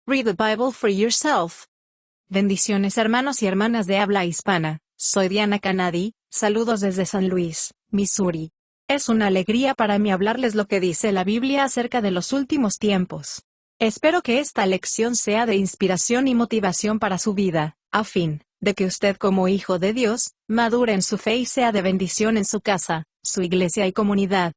Read the Bible for yourself. Bendiciones hermanos y hermanas de habla hispana, soy Diana Canadi, saludos desde San Luis, Missouri. Es una alegría para mí hablarles lo que dice la Biblia acerca de los últimos tiempos. Espero que esta lección sea de inspiración y motivación para su vida, a fin de que usted como hijo de Dios, madure en su fe y sea de bendición en su casa, su iglesia y comunidad.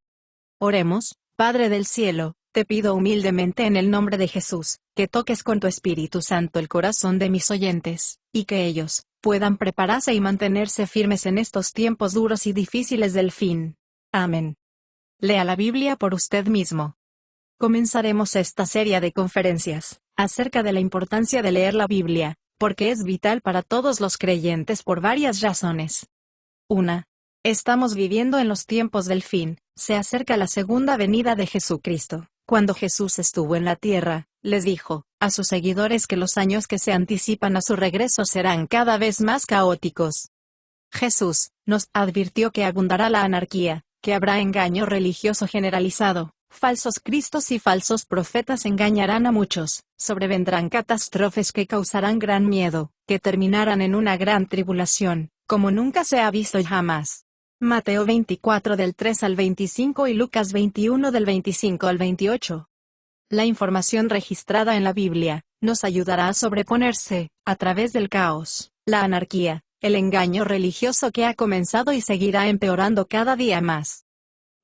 Oremos. Padre del cielo, te pido humildemente en el nombre de Jesús, que toques con tu Espíritu Santo el corazón de mis oyentes, y que ellos puedan prepararse y mantenerse firmes en estos tiempos duros y difíciles del fin. Amén. Lea la Biblia por usted mismo. Comenzaremos esta serie de conferencias acerca de la importancia de leer la Biblia, porque es vital para todos los creyentes por varias razones. 1. Estamos viviendo en los tiempos del fin, se acerca la segunda venida de Jesucristo. Cuando Jesús estuvo en la tierra, les dijo a sus seguidores que los años que se anticipan a su regreso serán cada vez más caóticos. Jesús nos advirtió que abundará la anarquía, que habrá engaño religioso generalizado, falsos cristos y falsos profetas engañarán a muchos, sobrevendrán catástrofes que causarán gran miedo, que terminarán en una gran tribulación, como nunca se ha visto jamás. Mateo 24 del 3 al 25 y Lucas 21 del 25 al 28. La información registrada en la Biblia nos ayudará a sobreponerse, a través del caos, la anarquía, el engaño religioso que ha comenzado y seguirá empeorando cada día más.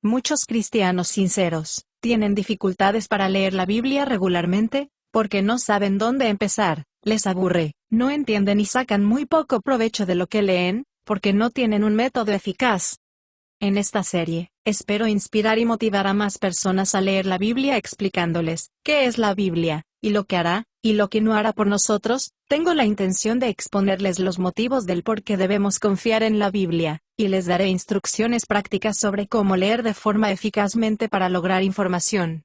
Muchos cristianos sinceros tienen dificultades para leer la Biblia regularmente, porque no saben dónde empezar, les aburre, no entienden y sacan muy poco provecho de lo que leen, porque no tienen un método eficaz. En esta serie, espero inspirar y motivar a más personas a leer la Biblia explicándoles qué es la Biblia, y lo que hará, y lo que no hará por nosotros. Tengo la intención de exponerles los motivos del por qué debemos confiar en la Biblia, y les daré instrucciones prácticas sobre cómo leer de forma eficazmente para lograr información.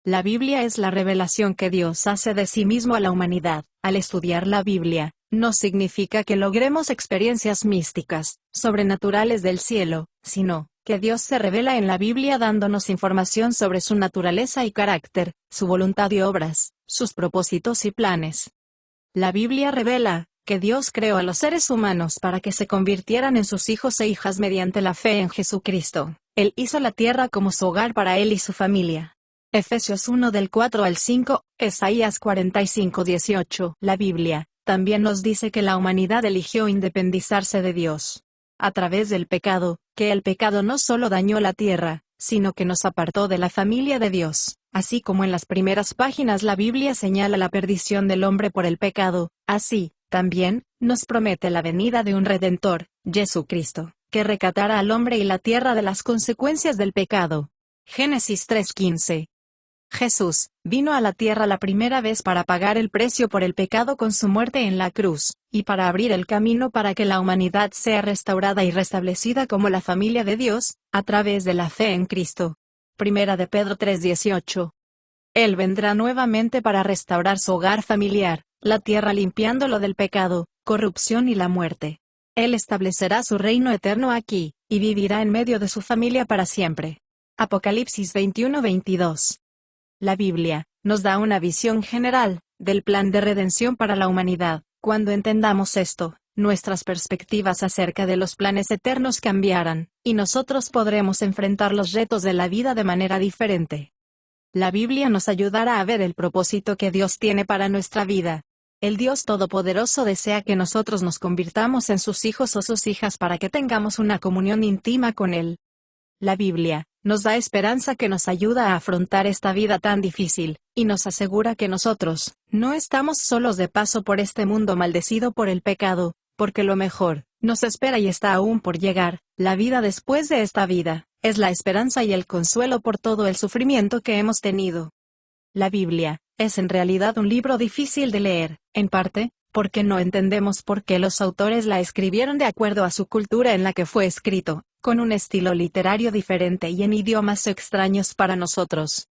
La Biblia es la revelación que Dios hace de sí mismo a la humanidad. Al estudiar la Biblia, no significa que logremos experiencias místicas, sobrenaturales del cielo, sino que Dios se revela en la Biblia dándonos información sobre su naturaleza y carácter, su voluntad y obras, sus propósitos y planes. La Biblia revela que Dios creó a los seres humanos para que se convirtieran en sus hijos e hijas mediante la fe en Jesucristo. Él hizo la tierra como su hogar para él y su familia. Efesios 1 del 4 al 5, Isaías 45:18. La Biblia también nos dice que la humanidad eligió independizarse de Dios a través del pecado, que el pecado no solo dañó la tierra, sino que nos apartó de la familia de Dios. Así como en las primeras páginas la Biblia señala la perdición del hombre por el pecado, así, también, nos promete la venida de un Redentor, Jesucristo, que rescatará al hombre y la tierra de las consecuencias del pecado. Génesis 3:15. Jesús vino a la tierra la primera vez para pagar el precio por el pecado con su muerte en la cruz, y para abrir el camino para que la humanidad sea restaurada y restablecida como la familia de Dios, a través de la fe en Cristo. Primera de Pedro 3:18. Él vendrá nuevamente para restaurar su hogar familiar, la tierra limpiándolo del pecado, corrupción y la muerte. Él establecerá su reino eterno aquí, y vivirá en medio de su familia para siempre. Apocalipsis 21:22. La Biblia nos da una visión general del plan de redención para la humanidad. Cuando entendamos esto, nuestras perspectivas acerca de los planes eternos cambiarán, y nosotros podremos enfrentar los retos de la vida de manera diferente. La Biblia nos ayudará a ver el propósito que Dios tiene para nuestra vida. El Dios Todopoderoso desea que nosotros nos convirtamos en sus hijos o sus hijas para que tengamos una comunión íntima con Él. La Biblia nos da esperanza que nos ayuda a afrontar esta vida tan difícil, y nos asegura que nosotros no estamos solos de paso por este mundo maldecido por el pecado, porque lo mejor nos espera y está aún por llegar. La vida después de esta vida es la esperanza y el consuelo por todo el sufrimiento que hemos tenido. La Biblia es en realidad un libro difícil de leer, en parte, porque no entendemos por qué los autores la escribieron de acuerdo a su cultura en la que fue escrito, con un estilo literario diferente y en idiomas extraños para nosotros.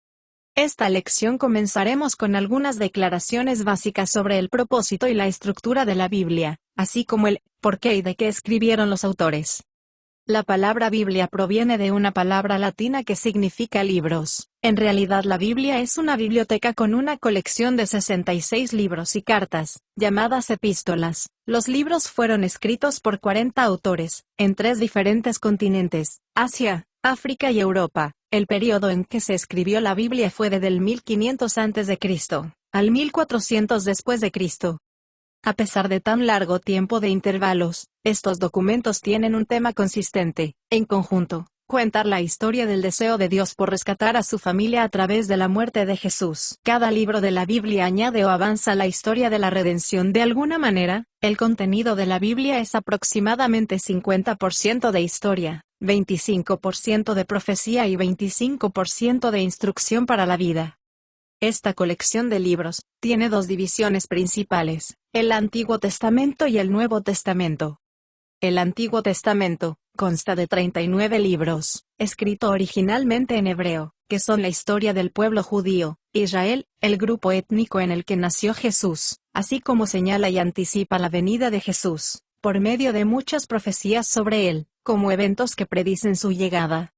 Esta lección comenzaremos con algunas declaraciones básicas sobre el propósito y la estructura de la Biblia, así como el por qué y de qué escribieron los autores. La palabra Biblia proviene de una palabra latina que significa libros. En realidad la Biblia es una biblioteca con una colección de 66 libros y cartas, llamadas epístolas. Los libros fueron escritos por 40 autores, en 3 diferentes continentes, Asia, África y Europa. El período en que se escribió la Biblia fue desde el 1500 a.C. al 1400 después de Cristo. A pesar de tan largo tiempo de intervalos, estos documentos tienen un tema consistente. En conjunto, cuentan la historia del deseo de Dios por rescatar a su familia a través de la muerte de Jesús. Cada libro de la Biblia añade o avanza la historia de la redención de alguna manera. El contenido de la Biblia es aproximadamente 50% de historia, 25% de profecía y 25% de instrucción para la vida. Esta colección de libros tiene 2 divisiones principales, el Antiguo Testamento y el Nuevo Testamento. El Antiguo Testamento consta de 39 libros, escrito originalmente en hebreo, que son la historia del pueblo judío, Israel, el grupo étnico en el que nació Jesús, así como señala y anticipa la venida de Jesús, por medio de muchas profecías sobre él, como eventos que predicen su llegada.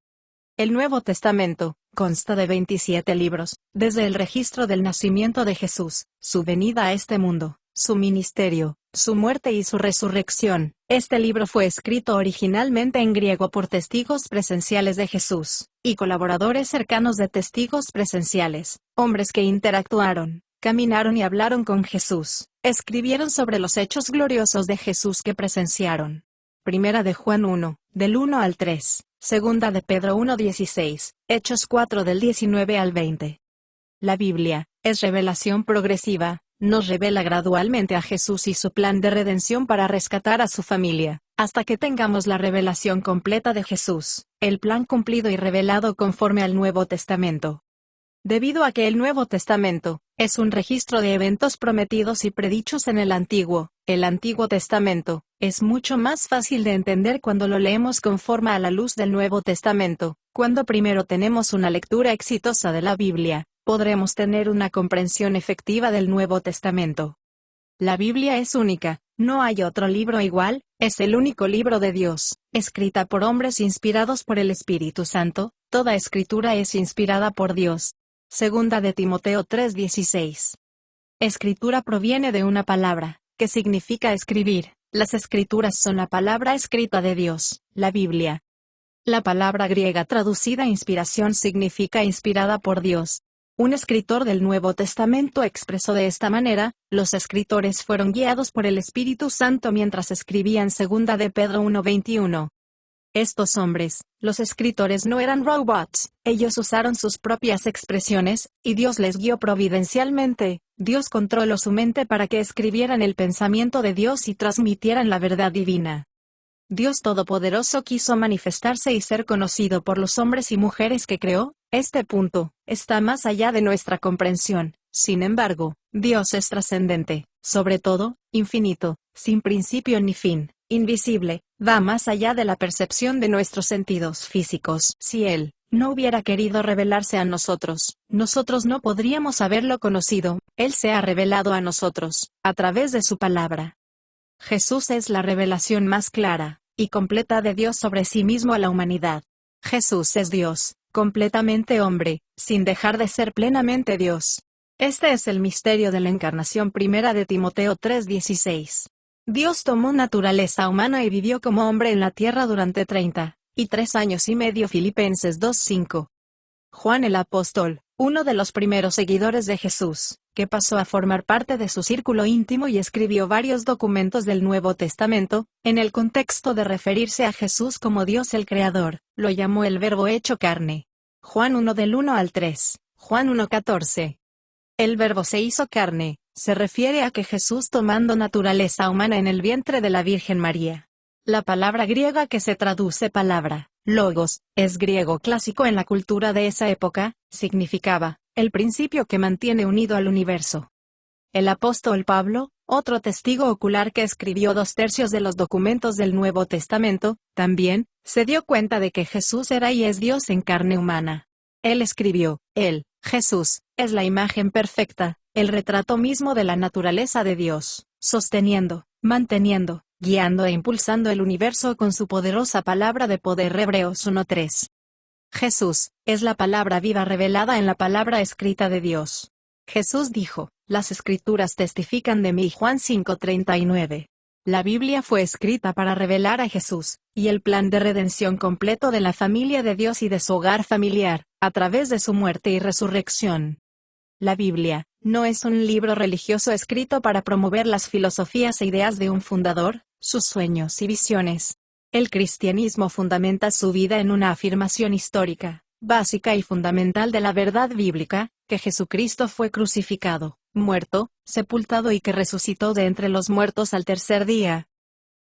El Nuevo Testamento consta de 27 libros, desde el registro del nacimiento de Jesús, su venida a este mundo, su ministerio, su muerte y su resurrección. Este libro fue escrito originalmente en griego por testigos presenciales de Jesús, y colaboradores cercanos de testigos presenciales, hombres que interactuaron, caminaron y hablaron con Jesús, escribieron sobre los hechos gloriosos de Jesús que presenciaron. Primera de Juan 1, del 1 al 3. Segunda de Pedro 1:16, Hechos 4 del 19 al 20. La Biblia es revelación progresiva, nos revela gradualmente a Jesús y su plan de redención para rescatar a su familia, hasta que tengamos la revelación completa de Jesús, el plan cumplido y revelado conforme al Nuevo Testamento. Debido a que el Nuevo Testamento es un registro de eventos prometidos y predichos en el Antiguo Testamento, es mucho más fácil de entender cuando lo leemos conforme a la luz del Nuevo Testamento. Cuando primero tenemos una lectura exitosa de la Biblia, podremos tener una comprensión efectiva del Nuevo Testamento. La Biblia es única, no hay otro libro igual, es el único libro de Dios, escrita por hombres inspirados por el Espíritu Santo. Toda escritura es inspirada por Dios. Segunda de Timoteo 3:16. Escritura proviene de una palabra, que significa escribir. Las escrituras son la palabra escrita de Dios, la Biblia. La palabra griega traducida inspiración significa inspirada por Dios. Un escritor del Nuevo Testamento expresó de esta manera: los escritores fueron guiados por el Espíritu Santo mientras escribían. Segunda de Pedro 1:21. Estos hombres, los escritores, no eran robots, ellos usaron sus propias expresiones, y Dios les guió providencialmente. Dios controló su mente para que escribieran el pensamiento de Dios y transmitieran la verdad divina. Dios Todopoderoso quiso manifestarse y ser conocido por los hombres y mujeres que creó. Este punto está más allá de nuestra comprensión. Sin embargo, Dios es trascendente, sobre todo, infinito, sin principio ni fin, invisible, va más allá de la percepción de nuestros sentidos físicos. Si Él no hubiera querido revelarse a nosotros, nosotros no podríamos haberlo conocido. Él se ha revelado a nosotros, a través de su palabra. Jesús es la revelación más clara y completa de Dios sobre sí mismo a la humanidad. Jesús es Dios, completamente hombre, sin dejar de ser plenamente Dios. Este es el misterio de la encarnación. Primera de Timoteo 3:16. Dios tomó naturaleza humana y vivió como hombre en la tierra durante 33 años y medio. Filipenses 2:5. Juan el apóstol, uno de los primeros seguidores de Jesús, que pasó a formar parte de su círculo íntimo y escribió varios documentos del Nuevo Testamento, en el contexto de referirse a Jesús como Dios el Creador, lo llamó el Verbo hecho carne. Juan 1 del 1 al 3, Juan 1:14. El Verbo se hizo carne, se refiere a que Jesús tomando naturaleza humana en el vientre de la Virgen María. La palabra griega que se traduce palabra, logos, es griego clásico en la cultura de esa época, significaba el principio que mantiene unido al universo. El apóstol Pablo, otro testigo ocular que escribió 2/3 de los documentos del Nuevo Testamento, también se dio cuenta de que Jesús era y es Dios en carne humana. Él escribió: Él, Jesús, es la imagen perfecta, el retrato mismo de la naturaleza de Dios, sosteniendo, manteniendo, guiando e impulsando el universo con su poderosa palabra de poder. Hebreos 1:3. Jesús es la palabra viva revelada en la palabra escrita de Dios. Jesús dijo: las escrituras testifican de mí. Juan 5:39. La Biblia fue escrita para revelar a Jesús, y el plan de redención completo de la familia de Dios y de su hogar familiar, a través de su muerte y resurrección. La Biblia no es un libro religioso escrito para promover las filosofías e ideas de un fundador, sus sueños y visiones. El cristianismo fundamenta su vida en una afirmación histórica, básica y fundamental de la verdad bíblica, que Jesucristo fue crucificado, muerto, sepultado y que resucitó de entre los muertos al tercer día.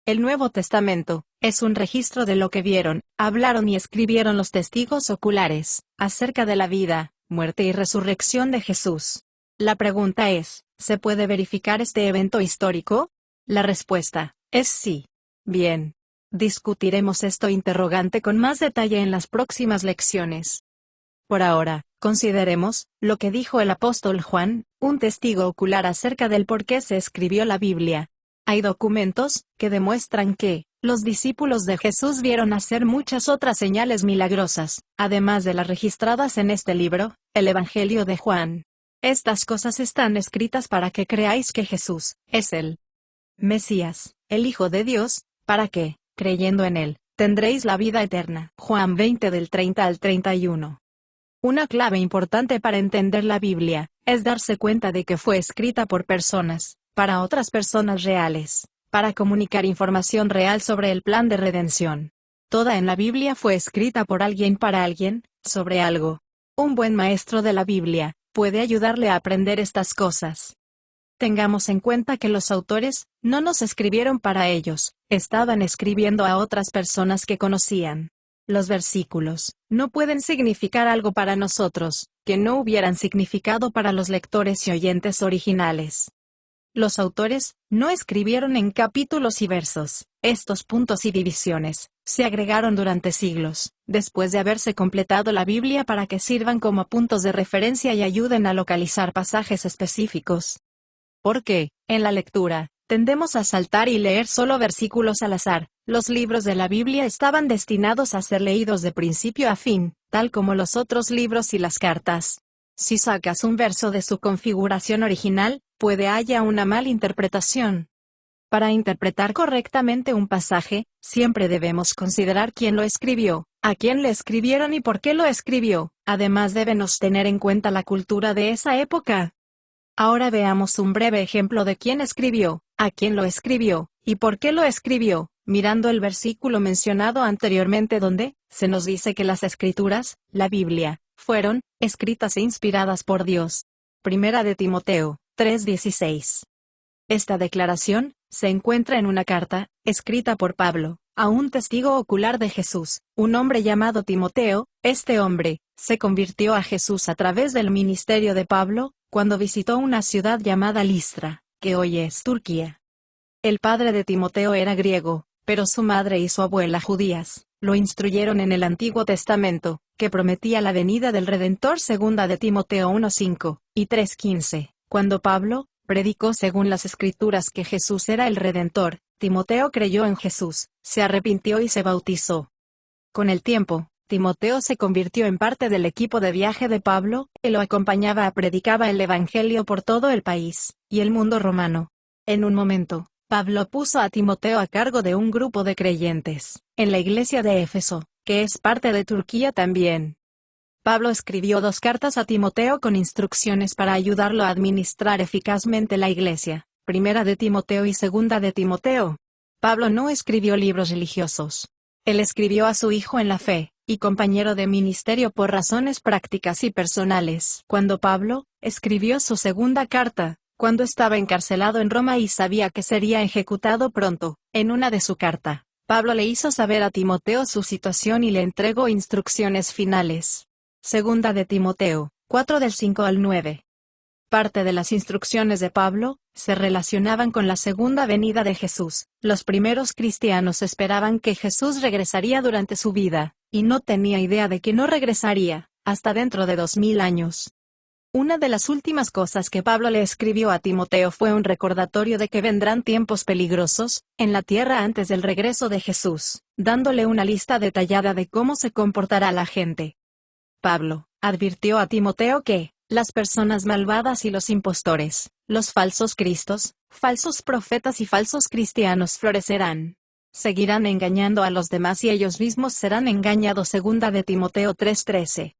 El Nuevo Testamento es un registro de lo que vieron, hablaron y escribieron los testigos oculares, acerca de la vida, muerte y resurrección de Jesús. La pregunta es, ¿se puede verificar este evento histórico? La respuesta es sí. Bien. Discutiremos esto interrogante con más detalle en las próximas lecciones. Por ahora, consideremos lo que dijo el apóstol Juan, un testigo ocular acerca del por qué se escribió la Biblia. Hay documentos que demuestran que los discípulos de Jesús vieron hacer muchas otras señales milagrosas, además de las registradas en este libro, el Evangelio de Juan. Estas cosas están escritas para que creáis que Jesús es el Mesías, el Hijo de Dios, para que, creyendo en él, tendréis la vida eterna. Juan 20 del 30 al 31. Una clave importante para entender la Biblia es darse cuenta de que fue escrita por personas, para otras personas reales, para comunicar información real sobre el plan de redención. Toda en la Biblia fue escrita por alguien para alguien, sobre algo. Un buen maestro de la Biblia puede ayudarle a aprender estas cosas. Tengamos en cuenta que los autores no nos escribieron para ellos, estaban escribiendo a otras personas que conocían. Los versículos no pueden significar algo para nosotros, que no hubieran significado para los lectores y oyentes originales. Los autores no escribieron en capítulos y versos. Estos puntos y divisiones se agregaron durante siglos, después de haberse completado la Biblia para que sirvan como puntos de referencia y ayuden a localizar pasajes específicos. Porque, en la lectura, tendemos a saltar y leer solo versículos al azar. Los libros de la Biblia estaban destinados a ser leídos de principio a fin, tal como los otros libros y las cartas. Si sacas un verso de su configuración original, puede haya una mala interpretación. Para interpretar correctamente un pasaje, siempre debemos considerar quién lo escribió, a quién le escribieron y por qué lo escribió. Además debemos tener en cuenta la cultura de esa época. Ahora veamos un breve ejemplo de quién escribió, a quién lo escribió, y por qué lo escribió, mirando el versículo mencionado anteriormente donde se nos dice que las Escrituras, la Biblia, fueron escritas e inspiradas por Dios. Primera de Timoteo 3:16. Esta declaración se encuentra en una carta, escrita por Pablo, a un testigo ocular de Jesús, un hombre llamado Timoteo. Este hombre se convirtió a Jesús a través del ministerio de Pablo, cuando visitó una ciudad llamada Listra, que hoy es Turquía. El padre de Timoteo era griego, pero su madre y su abuela judías, lo instruyeron en el Antiguo Testamento, que prometía la venida del Redentor. Segunda de Timoteo 1:5 y 3:15. Cuando Pablo predicó según las Escrituras que Jesús era el Redentor, Timoteo creyó en Jesús, se arrepintió y se bautizó. Con el tiempo, Timoteo se convirtió en parte del equipo de viaje de Pablo, y lo acompañaba predicaba el Evangelio por todo el país y el mundo romano. En un momento, Pablo puso a Timoteo a cargo de un grupo de creyentes, en la iglesia de Éfeso, que es parte de Turquía también. Pablo escribió 2 cartas a Timoteo con instrucciones para ayudarlo a administrar eficazmente la iglesia, Primera de Timoteo y Segunda de Timoteo. Pablo no escribió libros religiosos. Él escribió a su hijo en la fe, y compañero de ministerio por razones prácticas y personales. Cuando Pablo escribió su segunda carta, cuando estaba encarcelado en Roma y sabía que sería ejecutado pronto, en una de su carta, Pablo le hizo saber a Timoteo su situación y le entregó instrucciones finales. Segunda de Timoteo 4 del 5 al 9. Parte de las instrucciones de Pablo se relacionaban con la segunda venida de Jesús. Los primeros cristianos esperaban que Jesús regresaría durante su vida, y no tenía idea de que no regresaría hasta dentro de 2000 años. Una de las últimas cosas que Pablo le escribió a Timoteo fue un recordatorio de que vendrán tiempos peligrosos en la tierra antes del regreso de Jesús, dándole una lista detallada de cómo se comportará la gente. Pablo advirtió a Timoteo que las personas malvadas y los impostores, los falsos cristos, falsos profetas y falsos cristianos florecerán. Seguirán engañando a los demás y ellos mismos serán engañados. Segunda de Timoteo 3:13.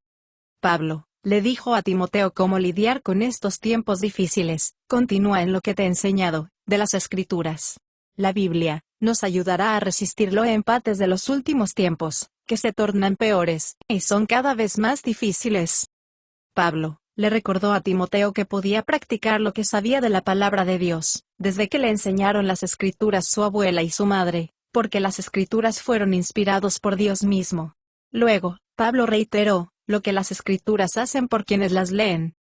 Pablo le dijo a Timoteo cómo lidiar con estos tiempos difíciles. Continúa en lo que te he enseñado, de las Escrituras. La Biblia nos ayudará a resistir los embates de los últimos tiempos, que se tornan peores, y son cada vez más difíciles. Pablo le recordó a Timoteo que podía practicar lo que sabía de la palabra de Dios, desde que le enseñaron las Escrituras su abuela y su madre, porque las Escrituras fueron inspirados por Dios mismo. Luego, Pablo reiteró lo que las Escrituras hacen por quienes las leen.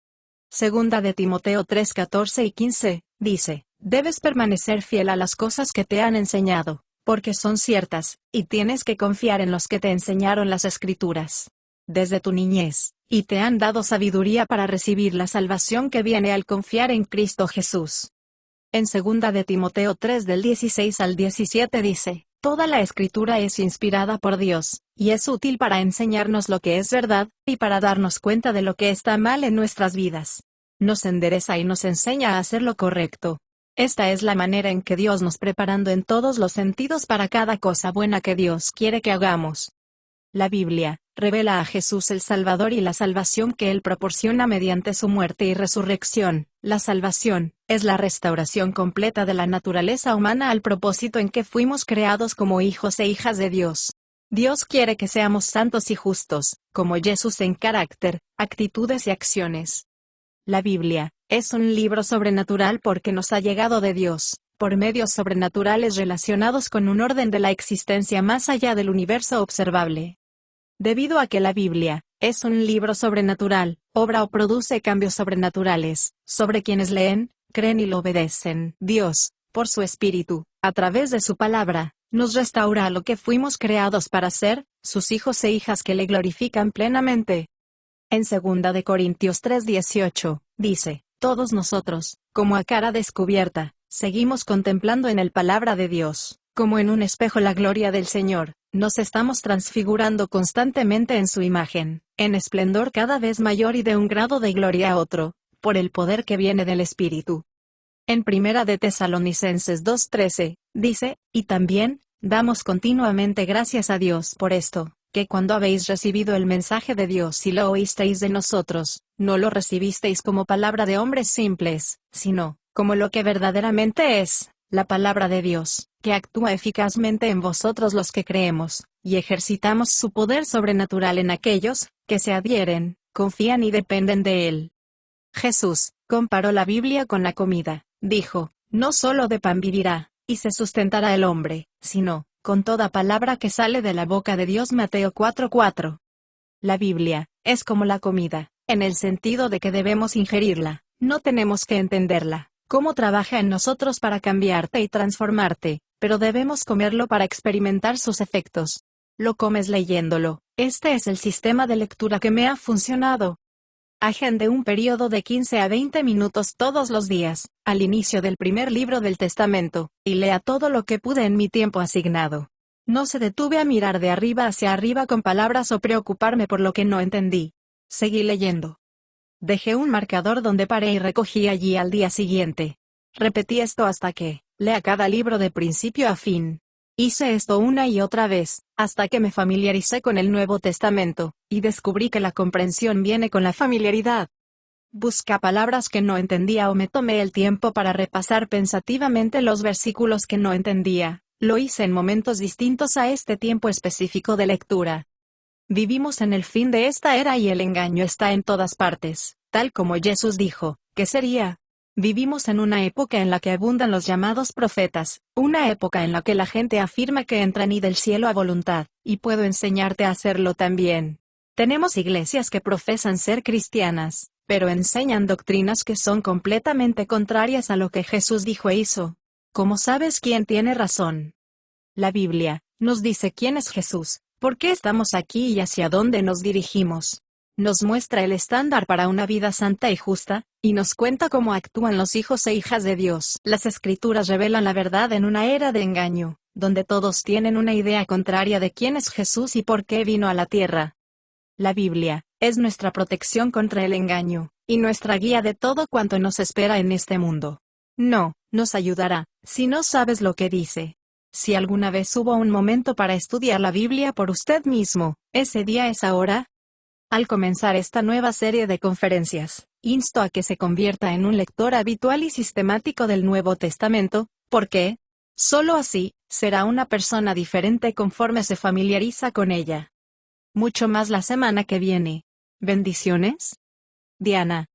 Segunda de Timoteo 3:14 y 15, dice, debes permanecer fiel a las cosas que te han enseñado, porque son ciertas, y tienes que confiar en los que te enseñaron las Escrituras desde tu niñez, y te han dado sabiduría para recibir la salvación que viene al confiar en Cristo Jesús. En segunda de Timoteo 3 del 16 al 17 dice, toda la Escritura es inspirada por Dios, y es útil para enseñarnos lo que es verdad, y para darnos cuenta de lo que está mal en nuestras vidas. Nos endereza y nos enseña a hacer lo correcto. Esta es la manera en que Dios nos preparando en todos los sentidos para cada cosa buena que Dios quiere que hagamos. La Biblia revela a Jesús el Salvador y la salvación que Él proporciona mediante su muerte y resurrección. La salvación es la restauración completa de la naturaleza humana al propósito en que fuimos creados como hijos e hijas de Dios. Dios quiere que seamos santos y justos, como Jesús en carácter, actitudes y acciones. La Biblia es un libro sobrenatural porque nos ha llegado de Dios, por medios sobrenaturales relacionados con un orden de la existencia más allá del universo observable. Debido a que la Biblia es un libro sobrenatural, obra o produce cambios sobrenaturales sobre quienes leen, creen y lo obedecen. Dios, por su Espíritu, a través de su palabra, nos restaura a lo que fuimos creados para ser, sus hijos e hijas que le glorifican plenamente. En 2 de Corintios 3:18, dice, todos nosotros, como a cara descubierta, seguimos contemplando en el palabra de Dios, como en un espejo la gloria del Señor. Nos estamos transfigurando constantemente en su imagen, en esplendor cada vez mayor y de un grado de gloria a otro, por el poder que viene del Espíritu. En Primera de Tesalonicenses 2:13, dice, y también, damos continuamente gracias a Dios por esto, que cuando habéis recibido el mensaje de Dios y lo oísteis de nosotros, no lo recibisteis como palabra de hombres simples, sino, como lo que verdaderamente es, la palabra de Dios, que actúa eficazmente en vosotros los que creemos, y ejercitamos su poder sobrenatural en aquellos que se adhieren, confían y dependen de Él. Jesús comparó la Biblia con la comida. Dijo, no solo de pan vivirá, y se sustentará el hombre, sino, con toda palabra que sale de la boca de Dios. Mateo 4:4. La Biblia es como la comida, en el sentido de que debemos ingerirla, no tenemos que entenderla, cómo trabaja en nosotros para cambiarte y transformarte, pero debemos comerlo para experimentar sus efectos. Lo comes leyéndolo. Este es el sistema de lectura que me ha funcionado. Agende un periodo de 15 a 20 minutos todos los días, al inicio del primer libro del Testamento, y lea todo lo que pude en mi tiempo asignado. No se detuve a mirar de arriba hacia arriba con palabras o preocuparme por lo que no entendí. Seguí leyendo. Dejé un marcador donde paré y recogí allí al día siguiente. Repetí esto hasta que lea cada libro de principio a fin. Hice esto una y otra vez, hasta que me familiaricé con el Nuevo Testamento, y descubrí que la comprensión viene con la familiaridad. Busqué palabras que no entendía o me tomé el tiempo para repasar pensativamente los versículos que no entendía. Lo hice en momentos distintos a este tiempo específico de lectura. Vivimos en el fin de esta era y el engaño está en todas partes, tal como Jesús dijo, que sería. Vivimos en una época en la que abundan los llamados profetas, una época en la que la gente afirma que entran y del cielo a voluntad, y puedo enseñarte a hacerlo también. Tenemos iglesias que profesan ser cristianas, pero enseñan doctrinas que son completamente contrarias a lo que Jesús dijo e hizo. ¿Cómo sabes quién tiene razón? La Biblia nos dice quién es Jesús, por qué estamos aquí y hacia dónde nos dirigimos. Nos muestra el estándar para una vida santa y justa, y nos cuenta cómo actúan los hijos e hijas de Dios. Las Escrituras revelan la verdad en una era de engaño, donde todos tienen una idea contraria de quién es Jesús y por qué vino a la tierra. La Biblia es nuestra protección contra el engaño, y nuestra guía de todo cuanto nos espera en este mundo. No, nos ayudará, si no sabes lo que dice. Si alguna vez hubo un momento para estudiar la Biblia por usted mismo, ese día es ahora. Al comenzar esta nueva serie de conferencias, insto a que se convierta en un lector habitual y sistemático del Nuevo Testamento, porque solo así será una persona diferente conforme se familiariza con ella. Mucho más la semana que viene. Bendiciones. Diana.